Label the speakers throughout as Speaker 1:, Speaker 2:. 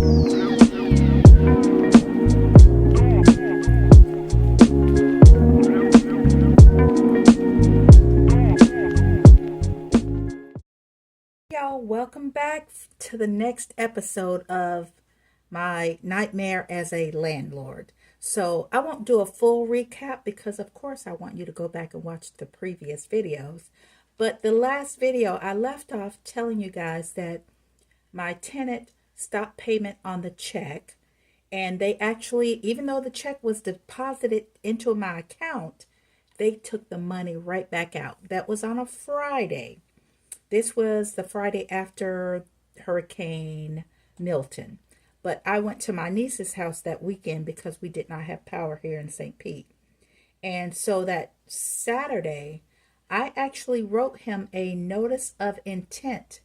Speaker 1: Y'all, welcome back to the next episode of my nightmare as a landlord. So I won't do a full recap because of course I want you to go back and watch the previous videos. But the last video I left off telling you guys that my tenant stopped payment on the check, and they actually, even though the check was deposited into my account, they took the money right back out. That was on a Friday. This was the Friday after Hurricane Milton. But I went to my niece's house that weekend because we did not have power here in St. Pete. And so that Saturday, I actually wrote him a notice of intent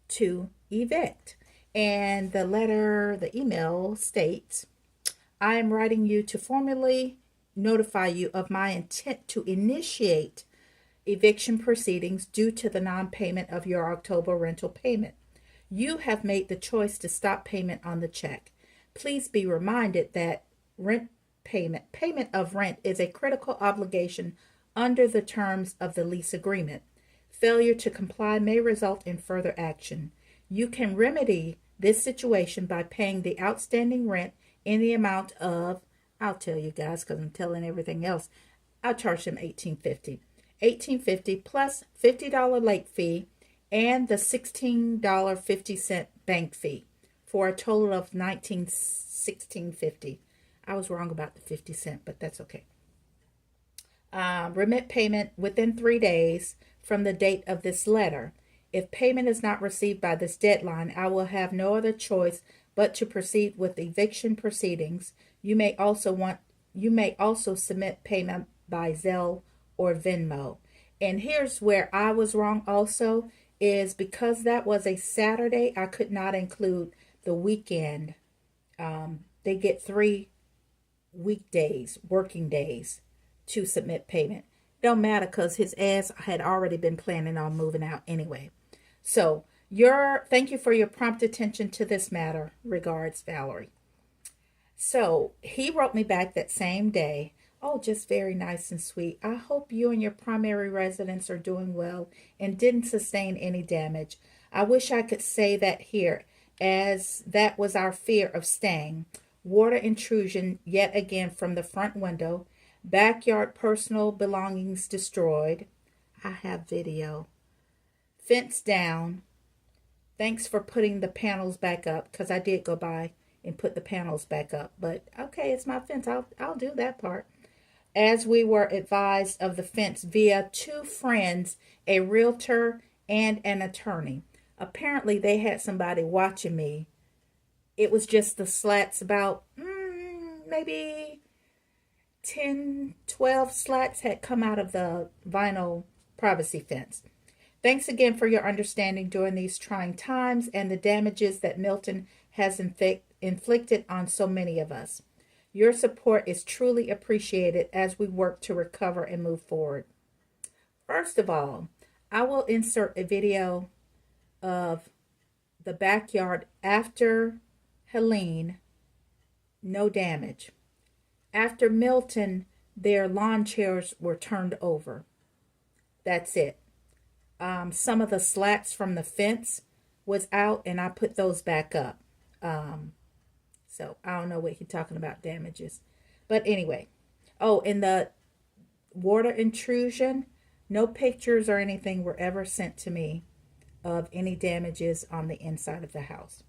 Speaker 1: to evict. And the letter, the email states, I am writing you to formally notify you of my intent to initiate eviction proceedings due to the non-payment of your October rental payment. You have made the choice to stop payment on the check. Please be reminded that payment of rent is a critical obligation under the terms of the lease agreement. Failure to comply may result in further action. You can remedy this situation by paying the outstanding rent in the amount of, I'll tell you guys because I'm telling everything else, I'll charge them $18.50 plus $50 late fee and the $16.50 bank fee for a total of $16.50. I was wrong about the 50 cent, but that's okay. Remit payment within 3 days from the date of this letter. If payment is not received by this deadline, I will have no other choice but to proceed with eviction proceedings. You may also submit payment by Zelle or Venmo. And here's where I was wrong also, is because that was a Saturday, I could not include the weekend. They get 3 weekdays, working days to submit payment. Don't matter because his ass had already been planning on moving out anyway. So thank you for your prompt attention to this matter. Regards, Valerie. So he wrote me back that same day. Oh, just very nice and sweet. I hope you and your primary residence are doing well and didn't sustain any damage. I wish I could say that here, as that was our fear of staying. Water intrusion yet again from the front window. Backyard personal belongings destroyed. I have video. Fence down. Thanks for putting the panels back up, because I did go by and put the panels back up. But okay, it's my fence. I'll do that part. As we were advised of the fence via 2 friends, a realtor and an attorney. Apparently they had somebody watching me. It was just the slats, about maybe 10, 12 slats had come out of the vinyl privacy fence. Thanks again for your understanding during these trying times and the damages that Milton has inflicted on so many of us. Your support is truly appreciated as we work to recover and move forward. First of all, I will insert a video of the backyard after Helene, no damage. After Milton, their lawn chairs were turned over. That's it. Some of the slats from the fence was out, and I put those back up. So I don't know what he's talking about damages. But anyway. Oh, in the water intrusion, no pictures or anything were ever sent to me of any damages on the inside of the house.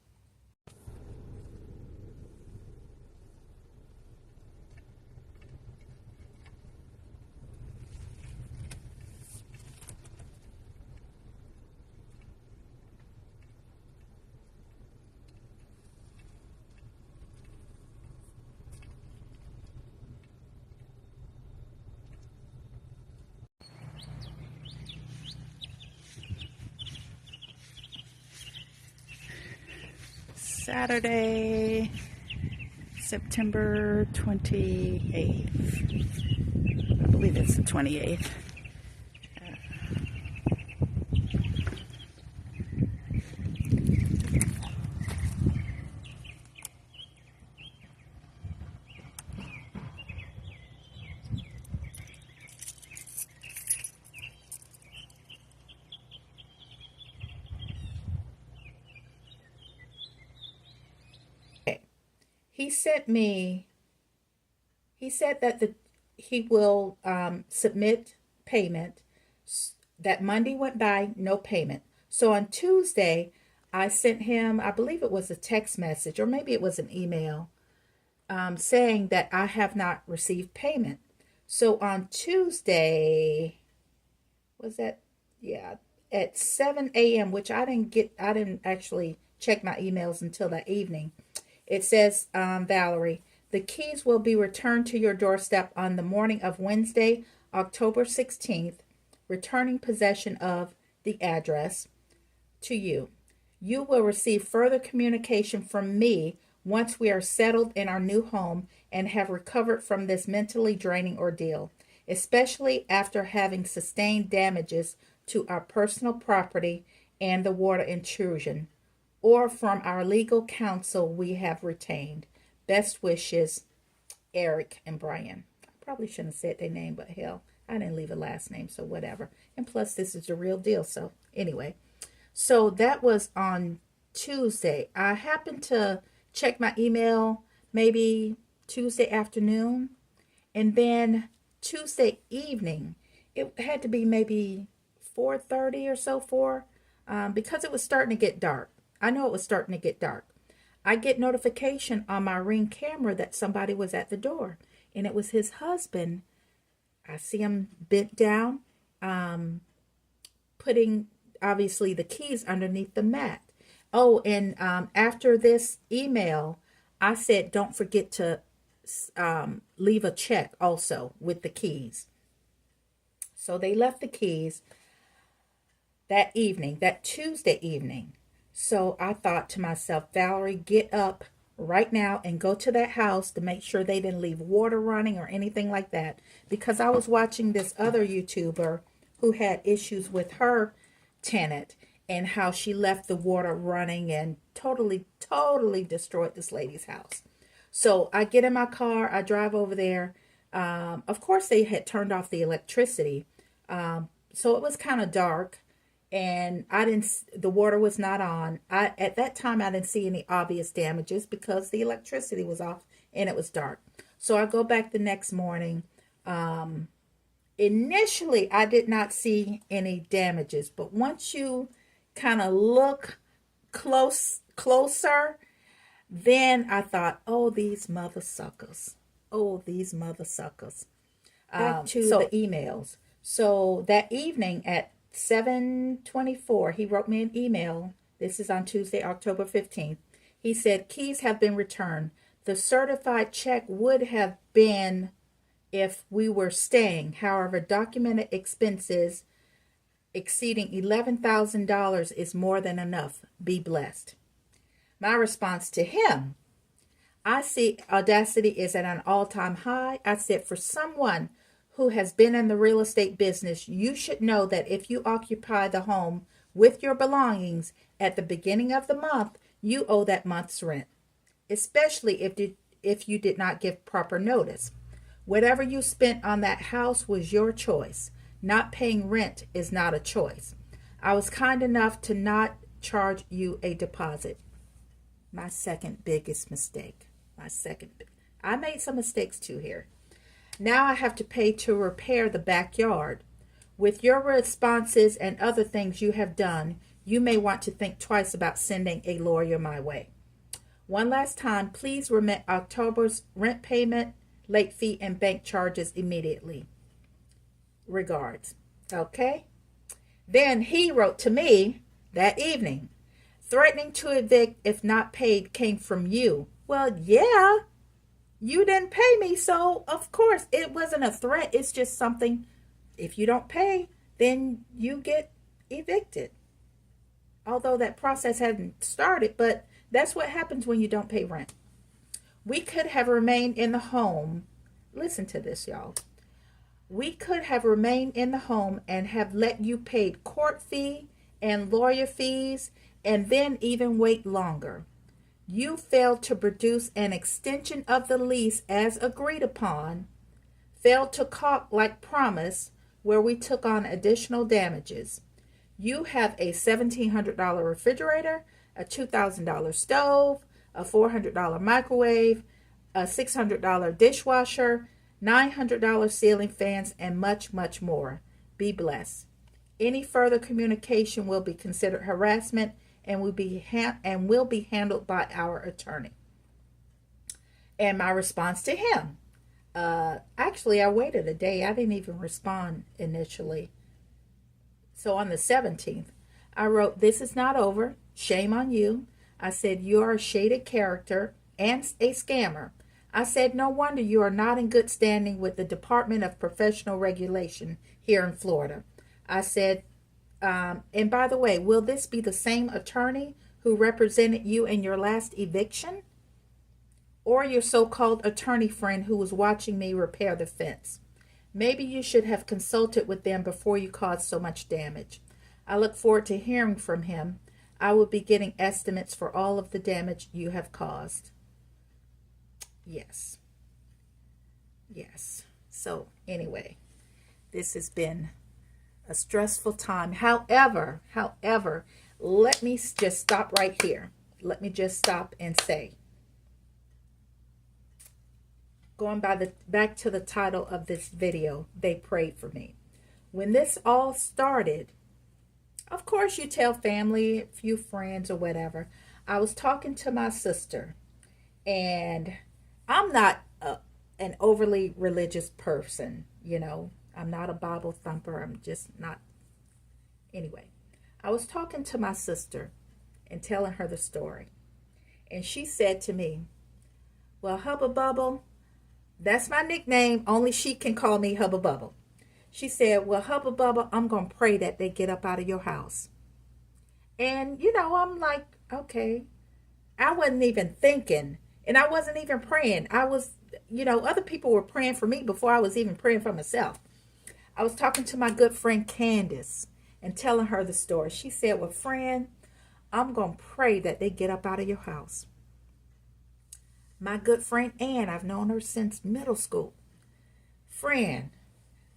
Speaker 1: Saturday, September 28th. I believe it's the 28th. he sent me, he said that he will submit payment. That Monday went by, no payment. So on Tuesday, I sent him, I believe it was a text message, or maybe it was an email, saying that I have not received payment. So on Tuesday, was that, yeah, at 7 a.m., which I didn't actually check my emails until that evening. It says, Valerie, the keys will be returned to your doorstep on the morning of Wednesday, October 16th, returning possession of the address to you. You will receive further communication from me once we are settled in our new home and have recovered from this mentally draining ordeal, especially after having sustained damages to our personal property and the water intrusion, or from our legal counsel we have retained. Best wishes, Eric and Brian. I probably shouldn't have said their name, but hell, I didn't leave a last name, so whatever. And plus, this is the real deal, so anyway. So that was on Tuesday. I happened to check my email maybe Tuesday afternoon, and then Tuesday evening, it had to be maybe 4:30 or so, because it was starting to get dark. I know it was starting to get dark. I get notification on my Ring camera that somebody was at the door, and it was his husband. I see him bent down, putting obviously the keys underneath the mat. Oh, and after this email, I said, don't forget to leave a check also with the keys. So they left the keys that evening, that Tuesday evening. So I thought to myself, Valerie, get up right now and go to that house to make sure they didn't leave water running or anything like that. Because I was watching this other YouTuber who had issues with her tenant and how she left the water running and totally destroyed this lady's house. So I get in my car, I drive over there. Of course, they had turned off the electricity. So it was kind of dark, and the water was not on. At that time, I didn't see any obvious damages because the electricity was off and it was dark. So I go back the next morning. Initially, I did not see any damages, but once you kind of look closer, then I thought, oh, these mother suckers. Oh, these mother suckers. Back to the emails. So that evening at 7:24, he wrote me an email. This is on Tuesday, October 15th. He said, keys have been returned. The certified check would have been if we were staying. However, documented expenses exceeding $11,000 is more than enough. Be blessed. My response to him, I see Audacity is at an all-time high. I said, for someone who has been in the real estate business, you should know that if you occupy the home with your belongings at the beginning of the month, you owe that month's rent, especially if you did not give proper notice. Whatever you spent on that house was your choice. Not paying rent is not a choice. I was kind enough to not charge you a deposit. My second biggest mistake. I made some mistakes too here. Now I have to pay to repair the backyard. With your responses and other things you have done, you may want to think twice about sending a lawyer my way. One last time, please remit October's rent payment, late fee, and bank charges immediately. Regards. Okay? Then he wrote to me that evening. Threatening to evict if not paid came from you. Well, yeah. You didn't pay me, so of course it wasn't a threat. It's just something, if you don't pay, then you get evicted. Although that process hadn't started, but that's what happens when you don't pay rent. We could have remained in the home. Listen to this, y'all. We could have remained in the home and have let you pay court fee and lawyer fees and then even wait longer. You failed to produce an extension of the lease as agreed upon, failed to caulk like promised, where we took on additional damages. You have a $1,700 refrigerator, a $2,000 stove, a $400 microwave, a $600 dishwasher, $900 ceiling fans, and much, much more. Be blessed. Any further communication will be considered harassment and will be handled by our attorney. And my response to him, actually, I waited a day. I didn't even respond initially. So on the 17th, I wrote, "This is not over. Shame on you." I said, "You are a shaded character and a scammer." I said, "No wonder you are not in good standing with the Department of Professional Regulation here in Florida." I said, and by the way, will this be the same attorney who represented you in your last eviction? Or your so-called attorney friend who was watching me repair the fence? Maybe you should have consulted with them before you caused so much damage. I look forward to hearing from him. I will be getting estimates for all of the damage you have caused. Yes. Yes. So anyway, this has been a stressful time. However, let me just stop right here. Let me just stop and say, going back to the title of this video, they prayed for me. When this all started, of course you tell family, a few friends or whatever. I was talking to my sister, and I'm not an overly religious person, you know. I'm not a Bible thumper. I'm just not. Anyway, I was talking to my sister and telling her the story. And she said to me, "Well, Hubba Bubble," that's my nickname. Only she can call me Hubba Bubble. She said, "Well, Hubba Bubble, I'm going to pray that they get up out of your house." And, you know, I'm like, okay. I wasn't even thinking. And I wasn't even praying. I was, you know, other people were praying for me before I was even praying for myself. I was talking to my good friend Candace and telling her the story. She said, "Well, friend, I'm going to pray that they get up out of your house." My good friend Ann, I've known her since middle school. "Friend,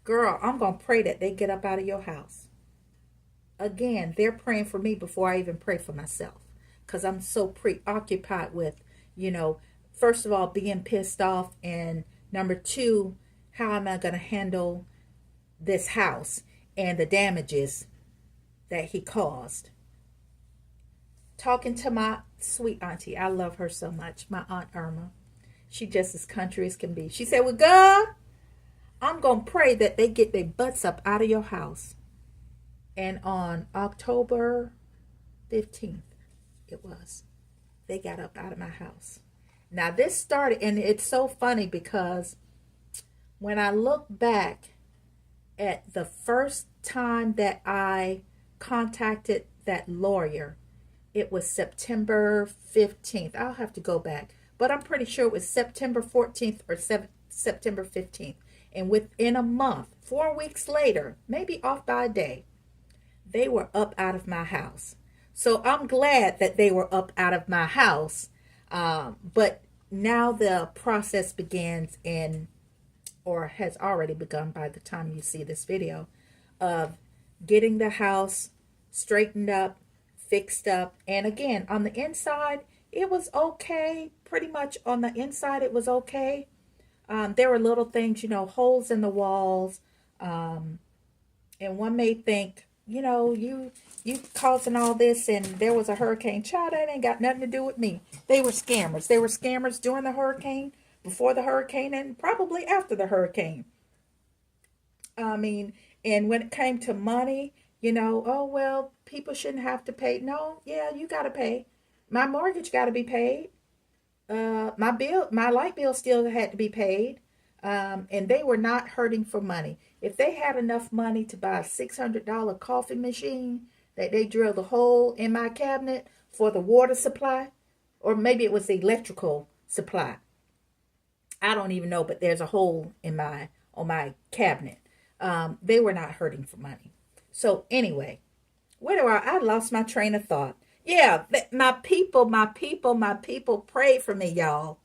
Speaker 1: girl, I'm going to pray that they get up out of your house." Again, they're praying for me before I even pray for myself, because I'm so preoccupied with, you know, first of all, being pissed off, and number two, how am I going to handle this house and the damages that he caused. Talking to my sweet auntie. I love her so much. My Aunt Irma. She just as country as can be. She said, "Well, God, I'm going to pray that they get their butts up out of your house." And on October 15th, it was, they got up out of my house. Now this started, and it's so funny because when I look back at the first time that I contacted that lawyer, it was September 15th. I'll have to go back, but I'm pretty sure it was September 14th or September 15th. And within a month, 4 weeks later, maybe off by a day, they were up out of my house. So I'm glad that they were up out of my house. But now the process begins or has already begun by the time you see this video, of getting the house straightened up, fixed up. And again, on the inside, it was okay. Pretty much on the inside, it was okay. There were little things, you know, holes in the walls. And one may think, you know, you causing all this and there was a hurricane. Child, that ain't got nothing to do with me. They were scammers. They were scammers during the hurricane, before the hurricane, and probably after the hurricane. I mean, and when it came to money, you know, oh, well, people shouldn't have to pay. No, yeah, you got to pay. My mortgage got to be paid. My light bill still had to be paid. And they were not hurting for money. If they had enough money to buy a $600 coffee machine that they drilled a hole in my cabinet for the water supply, or maybe it was the electrical supply. I don't even know, but there's a hole in on my cabinet. They were not hurting for money. So anyway, I lost my train of thought. Yeah, my people prayed for me, y'all,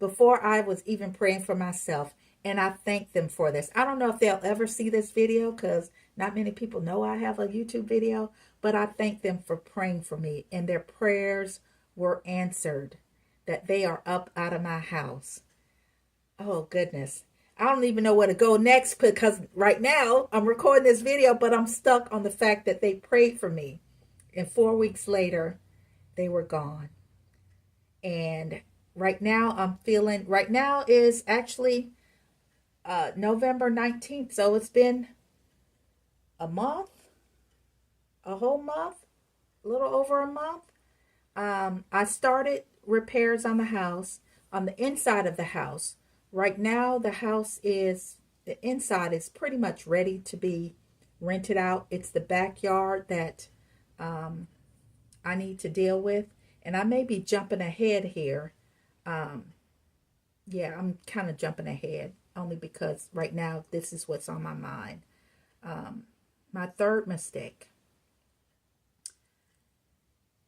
Speaker 1: before I was even praying for myself. And I thank them for this. I don't know if they'll ever see this video, because not many people know I have a YouTube video, but I thank them for praying for me, and their prayers were answered. that they are up out of my house. Oh, goodness. I don't even know where to go next because right now I'm recording this video, but I'm stuck on the fact that they prayed for me. And 4 weeks later, they were gone. And right now right now is actually November 19th. So it's been a month, a whole month, a little over a month. I started repairs on the house, on the inside of the house. Right now, the inside is pretty much ready to be rented out. It's the backyard that I need to deal with. And I may be jumping ahead here. Yeah, I'm kind of jumping ahead only because right now this is what's on my mind. My third mistake.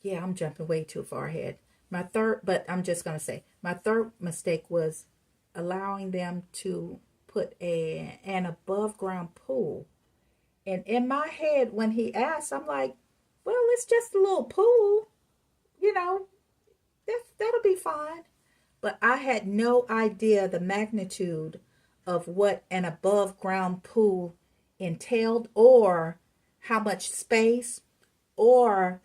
Speaker 1: Yeah, I'm jumping way too far ahead. But I'm just going to say, my third mistake was allowing them to put an above ground pool. And in my head, when he asked, I'm like, well, it's just a little pool, you know, that'll be fine. But I had no idea the magnitude of what an above ground pool entailed, or how much space, or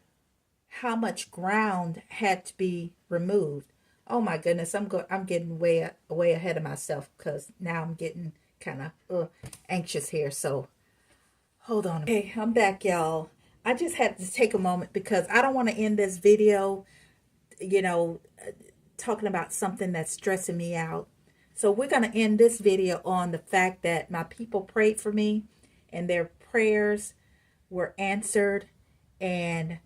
Speaker 1: how much ground had to be removed. Oh my goodness, I'm getting way ahead of myself because now I'm getting kind of anxious here. So hold on. Okay, I'm back, y'all. I just had to take a moment because I don't want to end this video, you know, talking about something that's stressing me out. So we're going to end this video on the fact that my people prayed for me and their prayers were answered. And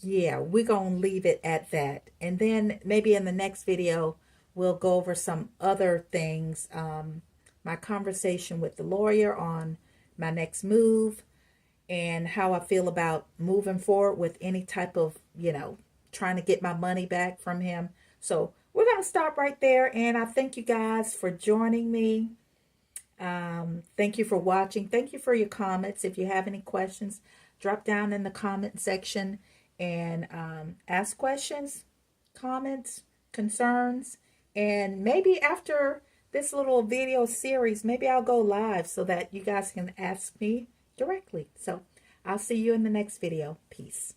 Speaker 1: yeah, we're going to leave it at that. And then maybe in the next video, we'll go over some other things. My conversation with the lawyer on my next move and how I feel about moving forward with any type of, trying to get my money back from him. So we're going to stop right there. And I thank you guys for joining me. Thank you for watching. Thank you for your comments. If you have any questions, drop down in the comment section and ask questions, comments, concerns. And maybe after this little video series, maybe I'll go live so that you guys can ask me directly. So I'll see you in the next video. Peace.